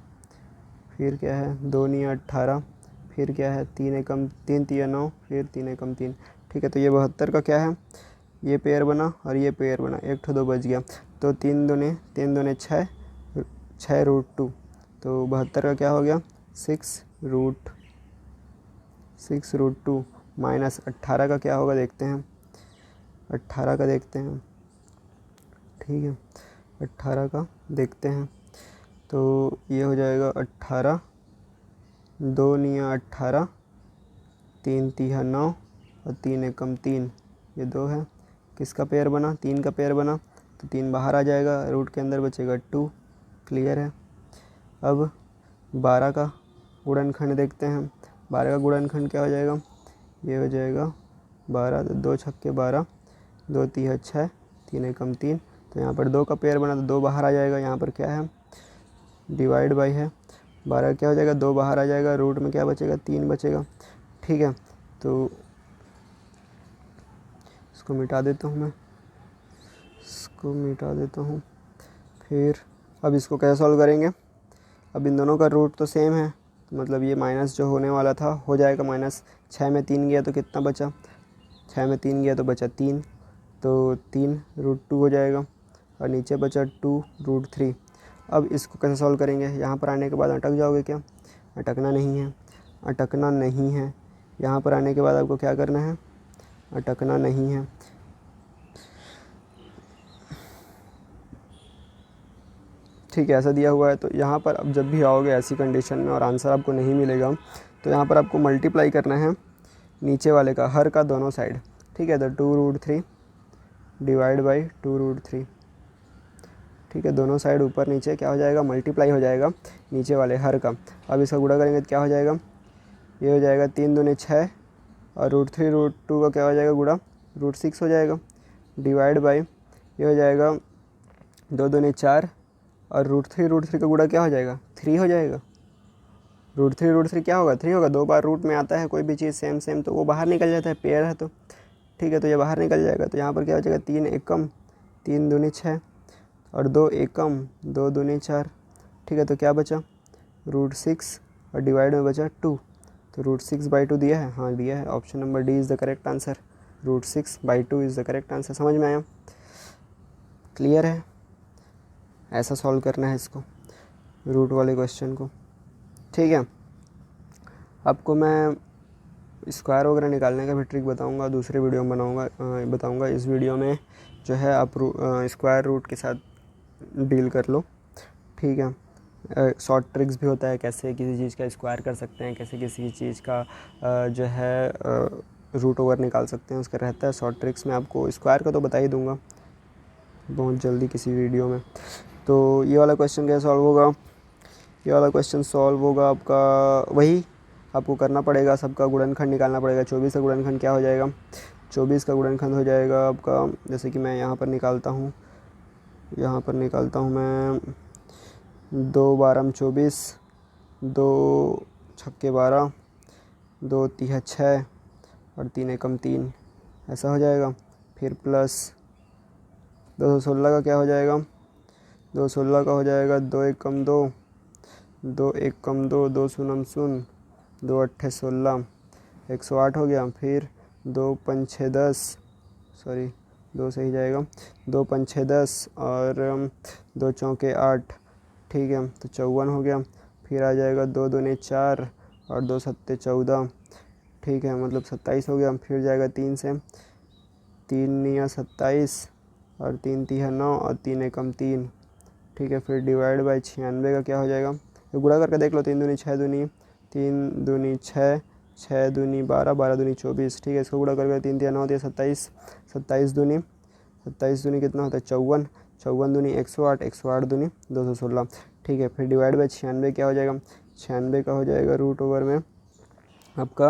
फिर क्या है 2 निया 18, फिर क्या है 3 एकम 3 तिया 9, फिर 3 एकम 3, ठीक है। तो ये 72 का क्या है, ये पेयर बना और ये पेयर बना, 1 ठो 2 बच गया। तो 3 दूने 6, 6 √2, तो 72 का क्या हो गया 6 √2 माइनस 18 का क्या होगा देखते हैं, 18 का देखते हैं, ठीक है, 18 का देखते हैं। तो ये हो जाएगा 18, 2 निया 18, 3 तिया 9 और 3 एकम 3, ये 2 है। किसका पेयर बना, 3 का पेयर बना, तो 3 बाहर आ जाएगा, रूट के अंदर बचेगा 2, क्लियर है। अब 12 का गुणनखंड देखते हैं। 12 का गुणनखंड क्या हो जाएगा, ये हो जाएगा 12, तो 2 छक्के 12, 2 तिया 6, 3 एकम 3, तो यहाँ पर 2 का पेयर बना तो 2 बाहर आ जाएगा। यहाँ पर क्या है डिवाइड बाई है, 12 क्या हो जाएगा 2 बाहर आ जाएगा, रूट में क्या बचेगा 3 बचेगा, ठीक है। तो इसको मिटा देता हूँ मैं, इसको मिटा देता हूँ। फिर अब इसको कैसे सॉल्व करेंगे, अब इन दोनों का रूट तो सेम है, तो मतलब ये माइनस जो होने वाला था हो जाएगा माइनस। 6 में 3 गया तो कितना बचा, 6 में 3 गया तो बचा 3, तो 3 √2 हो जाएगा और नीचे बचा 2 √3। अब इसको कैसे सॉल्व करेंगे, यहाँ पर आने के बाद अटक जाओगे क्या, अटकना नहीं है, अटकना नहीं है। यहाँ पर आने के बाद आपको क्या करना है, अटकना नहीं है। ठीक है, ऐसा दिया हुआ है। तो यहाँ पर अब जब भी आओगे ऐसी कंडीशन में और आंसर आपको नहीं मिलेगा, तो यहाँ पर आपको मल्टीप्लाई करना है नीचे वाले का, हर का दोनों साइड, ठीक है। तो 2 √3 डिवाइड बाई 2 √3, ठीक है, दोनों साइड ऊपर नीचे क्या हो जाएगा मल्टीप्लाई हो जाएगा नीचे वाले हर का। अब इसका गुणा करेंगे तो क्या हो जाएगा, ये हो जाएगा 3 दूने 6 और √3 √2 का क्या हो जाएगा गुणा, √6 हो जाएगा, डिवाइड बाई ये हो जाएगा 2 दूने 4 और √3 का गुणा क्या हो जाएगा 3 हो जाएगा। √3 क्या होगा 3 होगा, 2 बार रूट में आता है कोई भी चीज़ सेम तो वो बाहर निकल जाता है, पेयर है तो, ठीक है, तो ये बाहर निकल जाएगा। तो यहाँ पर क्या हो जाएगा 3 एकम 3 दूनी 6 और 2 एकम 2 दूनी 4, ठीक है। तो क्या बचा √6 और डिवाइड में बचा 2, तो √6/2 दिया है, हाँ दिया है, option number D is the correct answer, √6/2 is the correct answer. समझ में आया, क्लियर है, ऐसा सॉल्व करना है इसको, रूट वाले क्वेश्चन को, ठीक है। आपको मैं स्क्वायर वगैरह निकालने का भी ट्रिक बताऊंगा, दूसरे वीडियो में बताऊंगा। इस वीडियो में जो है आप स्क्वायर रूट के साथ डील कर लो, ठीक है। शॉर्ट ट्रिक्स भी होता है, कैसे किसी चीज़ का स्क्वायर कर सकते हैं, कैसे किसी चीज़ का जो है रूट ओवर निकाल सकते हैं, उसका रहता है शॉर्ट ट्रिक्स में। आपको स्क्वायर का तो बता ही दूंगा बहुत जल्दी किसी वीडियो में। तो ये वाला क्वेश्चन कैसे सॉल्व होगा, ये वाला क्वेश्चन सॉल्व होगा आपका, वही आपको करना पड़ेगा, सबका गुणनखंड निकालना पड़ेगा। 24 का गुणनखंड क्या हो जाएगा, 24 का गुणनखंड हो जाएगा आपका, जैसे कि मैं यहाँ पर निकालता हूँ मैं 2 12 24, 2 छक्के 12, 2 तिया 6 और 3 एकम 3, ऐसा हो जाएगा। फिर प्लस 216 का क्या हो जाएगा, 216 का हो जाएगा 2 एकम 2, 2 एकम 2, 2 शून्य शून्य, 2 अट्ठे 16, 108 हो गया। फिर 2 5 6 10, सॉरी 2 से ही जाएगा, 2 5 6 10 और 2 चौके 8, ठीक है, तो 54 हो गया। फिर आ जाएगा 2 दूने 4 और 2 सत्ते 14, ठीक है, मतलब 27 हो गया। फिर जाएगा 3 से, 3 निया 27 और 3 3 9 और 3 एकम 3, ठीक है। फिर डिवाइड बाई 96 का क्या हो जाएगा, तो गुणा करके देख लो, 3 दूनी 6 दूनी 3 दूनी 6, 6 दूनी 12, 12 दूनी 24, ठीक है। इसको गुणा करके 3 3 9 होती है 27, 27 दूनी कितना होता है 54, 54 दूनी 108, 108 दूनी 216, ठीक है। फिर डिवाइड बाई 96 क्या हो जाएगा, 96 का हो जाएगा रूट ओवर में आपका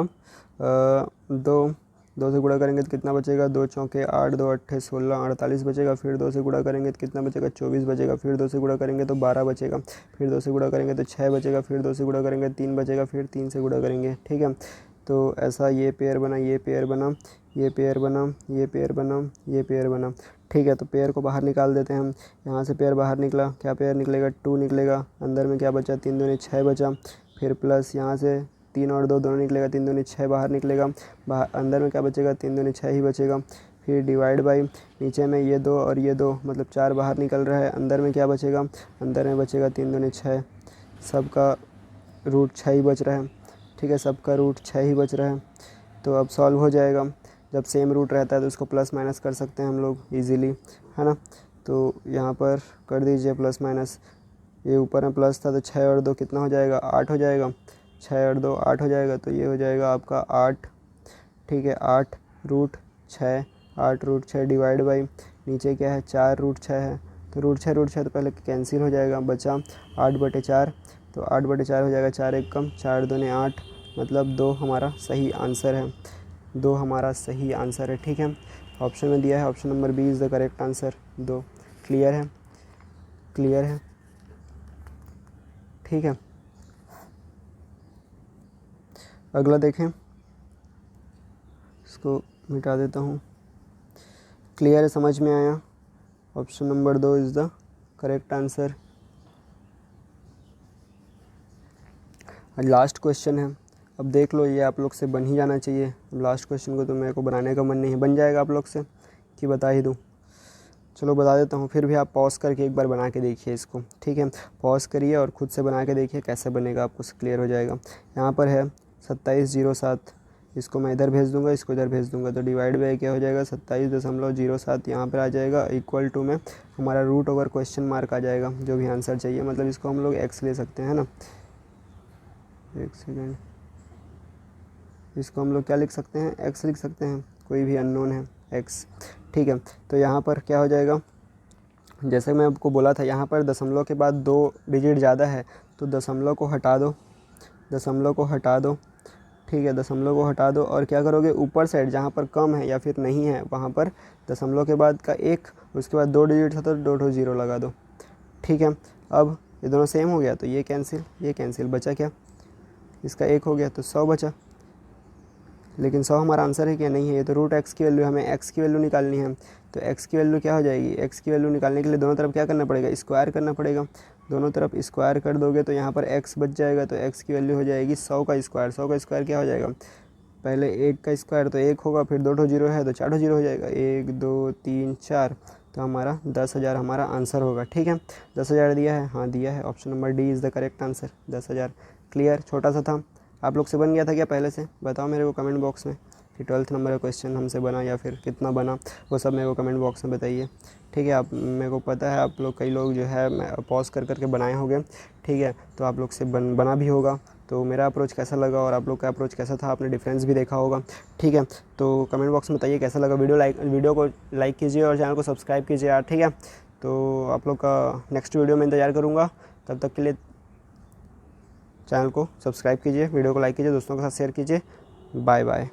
2 से गुणा करेंगे तो कितना बचेगा, 2 चौके 8, 2 अट्ठे 16, 48 बचेगा। फिर 2 से गुणा करेंगे तो कितना बचेगा, 24 बचेगा। फिर 2 से गुणा करेंगे तो 12 बचेगा। फिर 2 से गुणा करेंगे तो 6 बचेगा। फिर 2 से गुणा करेंगे 3 बचेगा। फिर 3 से गुणा करेंगे, ठीक है। तो ऐसा ये पेयर बना, ये पेयर बना, ये पेयर बना, ये पेयर बना, ये पेयर बना, ठीक है। तो पेयर को बाहर निकाल देते हैं हम। यहाँ से पेयर बाहर निकला, क्या पेयर निकलेगा, 2 निकलेगा। अंदर में क्या बचा, 3 दूनी 6 बचा। फिर प्लस यहाँ से 3 और 2 दोनों निकलेगा, 3 दूनी 6 बाहर निकलेगा। अंदर में क्या बचेगा, 3 दूनी 6 ही बचेगा। फिर डिवाइड बाई नीचे में ये 2 और ये 2 मतलब 4 बाहर निकल रहा है। अंदर में क्या बचेगा, अंदर में बचेगा 3 दूनी 6, सबका रूट 6 ही बच रहा है, ठीक है। सबका रूट 6 ही बच रहा है। तो अब सॉल्व हो जाएगा। जब सेम रूट रहता है तो उसको प्लस माइनस कर सकते हैं हम लोग इजीली, है ना। तो यहाँ पर कर दीजिए प्लस माइनस, ये ऊपर में प्लस था तो 6 और 2 कितना हो जाएगा, 8 हो जाएगा। 6 और 2 8 हो जाएगा। तो ये हो जाएगा आपका 8, ठीक है। 8 रूट 6, 8 रूट 6 डिवाइड बाई नीचे क्या है, 4 रूट 6 है। तो रूट 6 तो पहले कैंसिल हो जाएगा, बचा 8/4। तो 8/4 हो जाएगा, 4 एक कम, 4 दूने 8, मतलब 2 हमारा सही आंसर है, 2 हमारा सही आंसर है, ठीक है। ऑप्शन में दिया है, option number B is the correct answer, 2। Clear है, क्लियर है, ठीक है। अगला देखें, इसको मिटा देता हूँ। क्लियर है, समझ में आया। Option number 2 is the correct answer. Last question है, अब देख लो, ये आप लोग से बन ही जाना चाहिए। लास्ट क्वेश्चन को तो मेरे को बनाने का मन नहीं है, बन जाएगा आप लोग से कि बता ही दूँ। चलो बता देता हूँ, फिर भी आप पॉज करके एक बार बना के देखिए इसको, ठीक है। पॉज करिए और ख़ुद से बना के देखिए कैसे बनेगा, आपको क्लियर हो जाएगा। यहाँ पर है 2707, इसको मैं इधर भेज दूँगा, इसको इधर भेज दूँगा। तो डिवाइड बाई क्या हो जाएगा, 27.07 यहाँ पर आ जाएगा। इक्वल टू में हमारा रूट ओवर क्वेश्चन मार्क आ जाएगा, जो भी आंसर चाहिए। मतलब इसको हम लोग एक्स ले सकते हैं ना, एक सेकेंड, इसको हम लोग क्या लिख सकते हैं, एक्स लिख सकते हैं, कोई भी अननोन है एक्स, ठीक है। तो यहाँ पर क्या हो जाएगा, जैसे मैं आपको बोला था, यहाँ पर दशमलव के बाद 2 डिजिट ज़्यादा है तो दशमलव को हटा दो, दशमलव को हटा दो, ठीक है। दशमलव को हटा दो और क्या करोगे, ऊपर साइड जहाँ पर कम है या फिर नहीं है वहाँ पर दशमलव के बाद का 1, उसके बाद 2 डिजिट था तो 2 0 लगा दो, ठीक है। अब ये दोनों सेम हो गया तो ये कैंसिल, ये कैंसिल, बचा क्या, इसका 1 हो गया तो 100 बचा। लेकिन 100 हमारा आंसर है क्या, नहीं है। ये तो रूट एक्स की वैल्यू, हमें एक्स की वैल्यू निकालनी है। तो एक्स की वैल्यू क्या हो जाएगी, एक्स की वैल्यू निकालने के लिए दोनों तरफ क्या करना पड़ेगा, स्क्वायर करना पड़ेगा। दोनों तरफ स्क्वायर कर दोगे तो यहाँ पर एक्स बच जाएगा। तो एक्स की वैल्यू हो जाएगी 100 का स्क्वायर। 100 का स्क्वायर क्या हो जाएगा, पहले 1 का स्क्वायर तो 1 होगा, फिर 2 0 है तो 4 0 हो जाएगा, 1 2 3 4। तो हमारा 10,000 हमारा आंसर होगा, ठीक है। 10,000 दिया है, हाँ दिया है। Option number D is the correct answer, 10,000। Clear, छोटा सा था, आप लोग से बन गया था क्या पहले से, बताओ मेरे को कमेंट बॉक्स में कि 12th नंबर का क्वेश्चन हमसे बना या फिर कितना बना, वो सब मेरे को कमेंट बॉक्स में बताइए, ठीक है। आप, मेरे को पता है आप लोग कई लोग जो है पॉज कर करके बनाए होंगे, ठीक है। तो आप लोग से बना भी होगा। तो मेरा अप्रोच कैसा लगा और आप लोग का अप्रोच कैसा था, आपने डिफरेंस भी देखा होगा, ठीक है। तो कमेंट बॉक्स में बताइए कैसा लगा। वीडियो को लाइक कीजिए और चैनल को सब्सक्राइब कीजिए यार, ठीक है। तो आप लोग का नेक्स्ट वीडियो में इंतज़ार करूँगा, तब तक के लिए चैनल को सब्सक्राइब कीजिए, वीडियो को लाइक कीजिए, दोस्तों के साथ शेयर कीजिए। Bye bye.